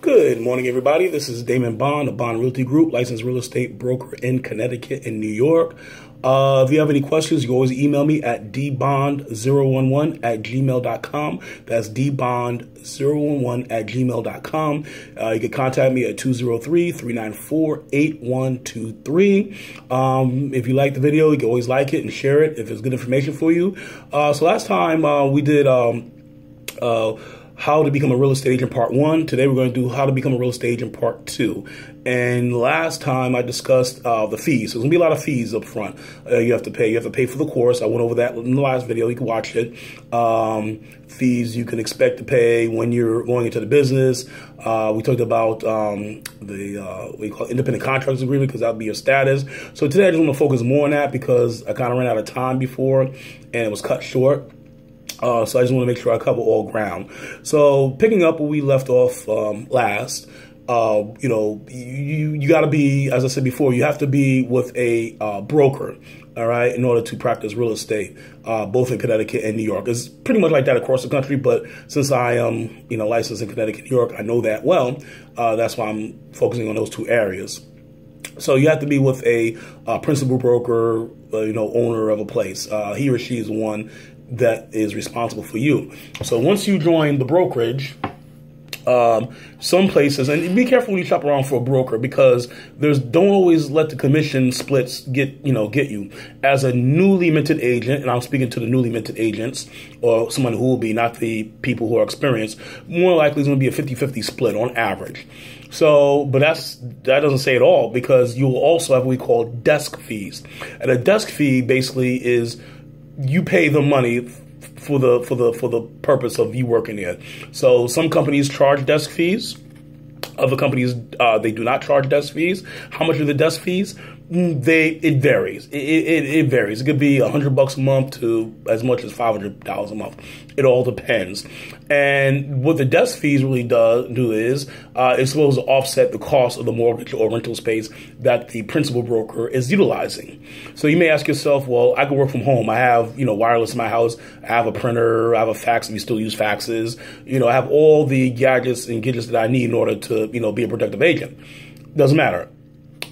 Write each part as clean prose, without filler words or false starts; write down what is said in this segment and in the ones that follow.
Good morning, everybody. This is Damon Bond of Bond Realty Group, licensed real estate broker in Connecticut and New York. If you have any questions, you can always email me at dbond011@gmail.com. That's dbond011@gmail.com. You can contact me at 203-394-8123. If you like the video, you can always like it and share it if it's good information for you. So last time we did how to become a real estate agent part 1. Today we're going to do how to become a real estate agent part 2. And last time I discussed the fees. So there's going to be a lot of fees up front. You have to pay. You have to pay for the course. I went over that in the last video. You can watch it. Fees you can expect to pay when you're going into the business. We talked about what you call independent contractors agreement, because that would be your status. So today I just want to focus more on that because I kind of ran out of time before and it was cut short. So I just want to make sure I cover all ground. So picking up where we left off last, you got to be, as I said before, you have to be with a broker, all right, in order to practice real estate, both in Connecticut and New York. It's pretty much like that across the country, but since I am, licensed in Connecticut, New York, I know that well. That's why I'm focusing on those two areas. So you have to be with a principal broker, owner of a place. He or she is the one that is responsible for you. So once you join the brokerage, some places, and be careful when you shop around for a broker, because don't always let the commission splits get you. As a newly minted agent, and I'm speaking to the newly minted agents, or someone who will be, not the people who are experienced, more likely it's going to be a 50-50 split on average. So, but that doesn't say it all, because you will also have what we call desk fees. And a desk fee basically is you pay the money for the purpose of you working there. So some companies charge desk fees. Other companies, they do not charge desk fees. How much are the desk fees? It varies. It varies. It could be $100 a month to as much as $500 a month. It all depends. And what the desk fees really do is it's supposed to offset the cost of the mortgage or rental space that the principal broker is utilizing. So you may ask yourself, well, I can work from home. I have wireless in my house. I have a printer. I have a fax. We still use faxes. I have all the gadgets and gadgets that I need in order to be a productive agent. Doesn't matter.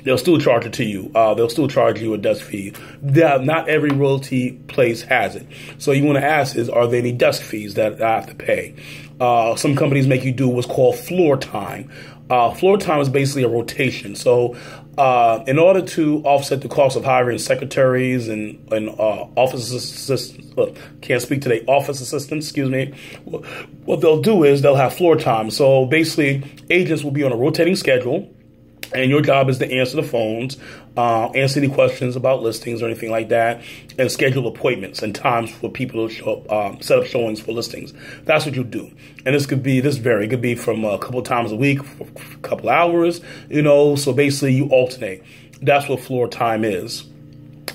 They'll still charge it to you. They'll still charge you a desk fee. Not every realty place has it. So you want to ask are there any desk fees that I have to pay? Some companies make you do what's called floor time. Floor time is basically a rotation. So in order to offset the cost of hiring secretaries and office assistants, can't speak today, office assistants, excuse me, what they'll do is they'll have floor time. So basically agents will be on a rotating schedule, and your job is to answer the phones, answer any questions about listings or anything like that, and schedule appointments and times for people to show up, set up showings for listings. That's what you do. And this could vary. It could be from a couple of times a week, for a couple hours, so basically you alternate. That's what floor time is.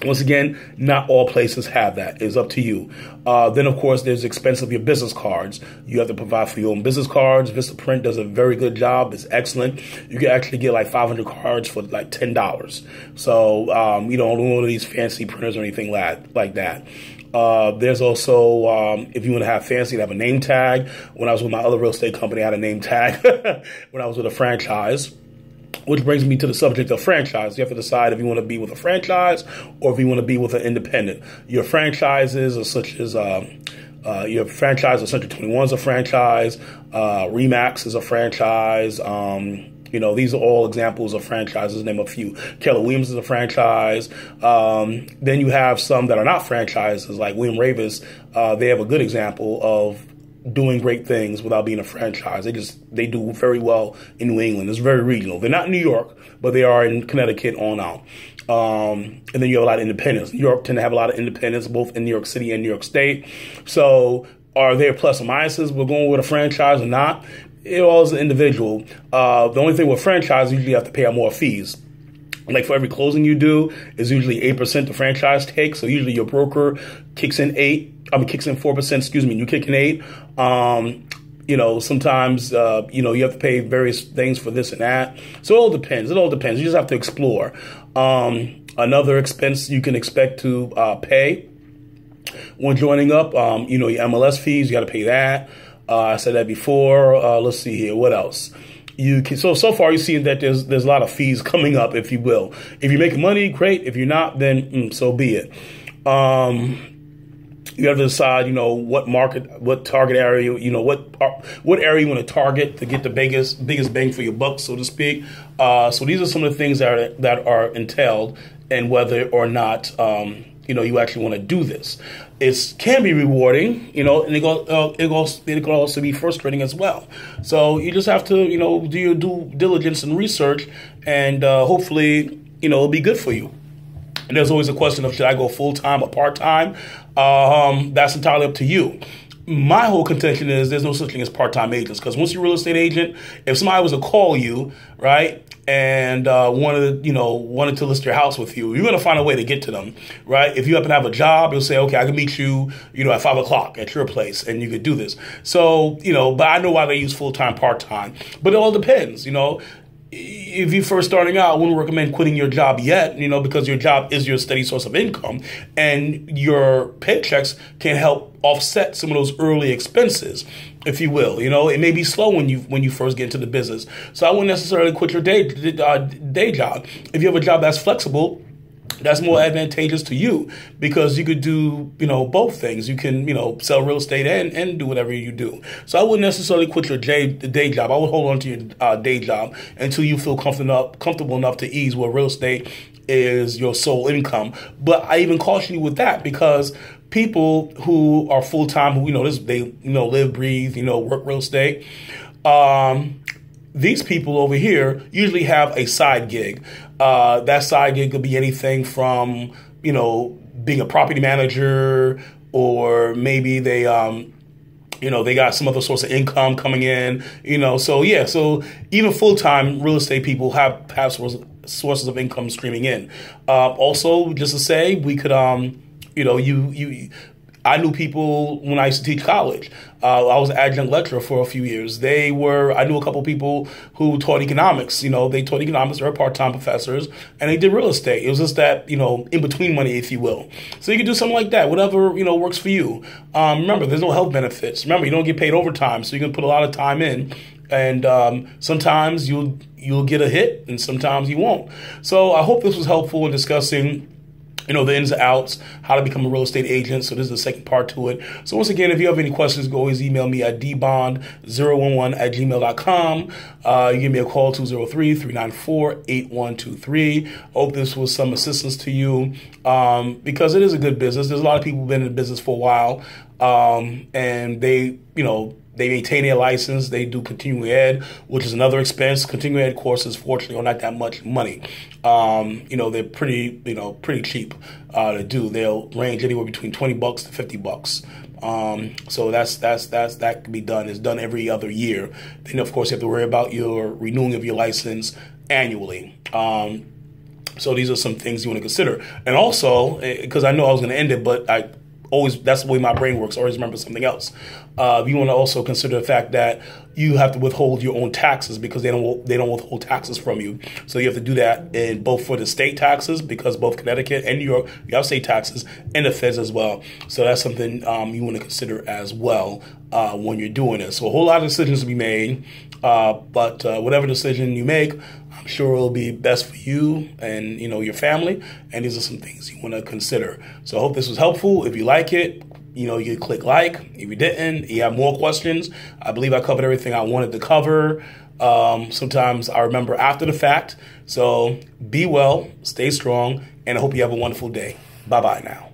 Once again, not all places have that. It's up to you. Then, of course, there's the expense of your business cards. You have to provide for your own business cards. Vistaprint does a very good job. It's excellent. You can actually get like 500 cards for like $10. So, you don't want one of these fancy printers or anything like that. There's also, if you want to have fancy, have a name tag. When I was with my other real estate company, I had a name tag when I was with a franchise. Which brings me to the subject of franchise. You have to decide if you want to be with a franchise or if you want to be with an independent. Your franchises are such as your franchise of Century 21 is a franchise. Remax is a franchise. These are all examples of franchises. Name a few. Keller Williams is a franchise. Then you have some that are not franchises, like William Ravis. They have a good example of doing great things without being a franchise. They do very well in New England. It's very regional. They're not in New York, but they are in Connecticut on out. And then you have a lot of independents. New York tend to have a lot of independents, both in New York City and New York State. So are there plus or minuses? We're going with a franchise or not? It all is an individual. The only thing with franchise, usually you have to pay out more fees. Like for every closing you do, is usually 8% the franchise takes. So usually your broker kicks in 4%, excuse me, you kick in 8. Sometimes, you have to pay various things for this and that. So it all depends. You just have to explore. Another expense you can expect to pay when joining up, your MLS fees, you got to pay that. I said that before. Let's see here. What else? you can. So far, you're seeing that there's a lot of fees coming up, if you will. If you're making money, great. If you're not, then so be it. You have to decide, what market, what target area, what area you want to target to get the biggest bang for your buck, so to speak. So these are some of the things that are entailed, and whether or not you actually want to do this. It can be rewarding, and it can also be frustrating as well. So you just have to, do your due diligence and research, and hopefully, it'll be good for you. And there's always a question of, should I go full-time or part-time? That's entirely up to you. My whole contention is there's no such thing as part-time agents, because once you're a real estate agent, if somebody was to call you, right, and wanted to list your house with you, you're going to find a way to get to them, right? If you happen to have a job, you'll say, okay, I can meet you, at 5 o'clock at your place, and you could do this. So, but I know why they use full-time, part-time. But it all depends, If you're first starting out, I wouldn't recommend quitting your job yet, because your job is your steady source of income, and your paychecks can help offset some of those early expenses, if you will. It may be slow when you first get into the business. So I wouldn't necessarily quit your day job. If you have a job that's flexible, that's more advantageous to you, because you could do, both things. You can, sell real estate and do whatever you do. So I wouldn't necessarily quit your day job. I would hold on to your day job until you feel comfortable enough to ease where real estate is your sole income. But I even caution you with that, because people who are full-time, who, they live, breathe, work real estate, these people over here usually have a side gig. That side gig could be anything from, being a property manager, or maybe they, they got some other source of income coming in, So yeah, so even full-time real estate people have sources of income streaming in. Also, just to say, we could, I knew people when I used to teach college. I was an adjunct lecturer for a few years. I knew a couple people who taught economics. They taught economics. They were part-time professors, and they did real estate. It was just that, in-between money, if you will. So you can do something like that, whatever, works for you. Remember, there's no health benefits. Remember, you don't get paid overtime, so you can put a lot of time in. And sometimes you'll get a hit, and sometimes you won't. So I hope this was helpful in discussing the ins and outs, how to become a real estate agent. So this is the second part to it. So once again, if you have any questions, go always email me at dbond011@gmail.com. You give me a call, 203-394-8123. I hope this was some assistance to you, because it is a good business. There's a lot of people who've been in the business for a while, and they maintain their license. They do continuing ed, which is another expense. Continuing ed courses, fortunately, are not that much money. They're pretty cheap to do. They'll range anywhere between $20 to $50. So that can be done. It's done every other year. Then, of course, you have to worry about your renewing of your license annually. So these are some things you want to consider. And also, because I know I was going to end it, but that's the way my brain works. I always remember something else. You want to also consider the fact that you have to withhold your own taxes, because they don't withhold taxes from you. So you have to do that in both for the state taxes, because both Connecticut and New York, you have state taxes, and the feds as well. So that's something you want to consider as well when you're doing it. So a whole lot of decisions to be made, but whatever decision you make, I'm sure it'll be best for you and your family. And these are some things you want to consider. So I hope this was helpful. If you like it, you click like. If you didn't, you have more questions, I believe I covered everything I wanted to cover. Sometimes I remember after the fact. So be well, stay strong, and I hope you have a wonderful day. Bye-bye now.